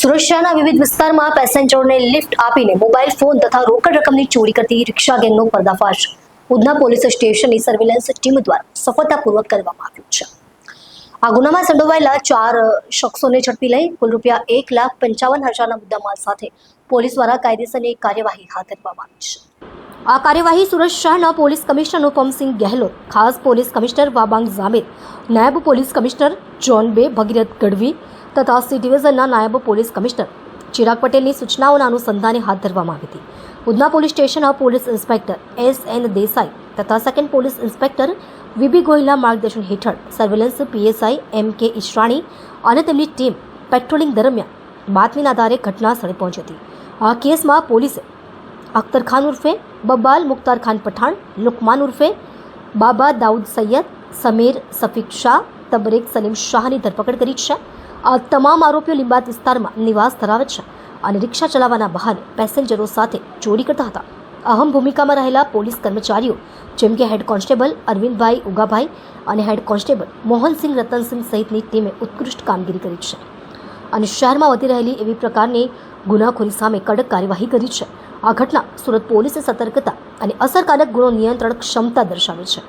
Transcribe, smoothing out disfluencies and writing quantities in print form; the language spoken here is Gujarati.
સુરક્ષાના વિવિધ વિસ્તારમાં પેસેન્જરોને લિફ્ટ આપીને મોબાઈલ ફોન તથા રોકડ રકમની ચોરી કરતી રિક્ષા ગેંગનો પર્દાફાશ ઉધના પોલીસ સ્ટેશનની સર્વેલન્સ ટીમ દ્વારા સફળતાપૂર્વક કરવામાં આવ્યો છે। આ ગુનામાં સંડોવાયેલા 4 શખ્સોને ઝડપી લઈ કુલ ₹1,55,000ના મુદ્દામાલ સાથે પોલીસ દ્વારા કાયદેસરની કાર્યવાહી હાથ ધરવામાં આવી છે। આ કાર્યવાહી સુરત શહેરના પોલીસ કમિશનર અનુપમસિંહ ગહેલોત, ખાસ પોલીસ કમિશનર વાબાંગ ઝામેર, નાયબ પોલીસ કમિશનર જોન 2 ભગીરથ ગઢવી તથા સી ડિવિઝનના નાયબ પોલીસ કમિશનર ચિરાગ પટેલની સૂચનાઓના અનુસંધાને હાથ ધરવામાં આવી હતી। ઉધના પોલીસ સ્ટેશનના પોલીસ ઇન્સ્પેક્ટર S.N. દેસાઈ તથા સેકન્ડ પોલીસ ઇન્સ્પેક્ટર વી.બી. ગોહિલના માર્ગદર્શન હેઠળ સર્વેલન્સ પીએસઆઈ M.K. ઈશરાણી અને તેમની ટીમ પેટ્રોલિંગ દરમિયાન બાતમીના આધારે ઘટના સ્થળે પહોંચી હતી। આ કેસમાં પોલીસે અખ્તર ખાન ઉર્ફે બબ્બાલ મુખ્તાર ખાન પઠાણ, લુકમાન ઉર્ફે બાબા દાઉદ સૈયદ, સમીર સફીક શાહ, તબરેક સલીમ શાહની ધરપકડ કરી છે। આ તમામ આરોપીઓ લીંબાદ વિસ્તારમાં નિવાસ ધરાવે છે અને રિક્ષા ચલાવવાના બહાને પેસેન્જરો સાથે ચોરી કરતા હતા। અહમ ભૂમિકામાં રહેલા પોલીસ કર્મચારીઓ જેમ કે હેડ કોન્સ્ટેબલ અરવિંદભાઈ ઉગાભાઈ અને હેડ કોન્સ્ટેબલ મોહનસિંહ રતનસિંહ સહિતની ટીમે ઉત્કૃષ્ટ કામગીરી કરી છે અને શહેરમાં વધી રહેલી એવી પ્રકારની ગુનાખોરી સામે કડક કાર્યવાહી કરી છે। આ ઘટના સુરત પોલીસે સતર્કતા અને અસરકારક ગુનો નિયંત્રણ ક્ષમતા દર્શાવે છે।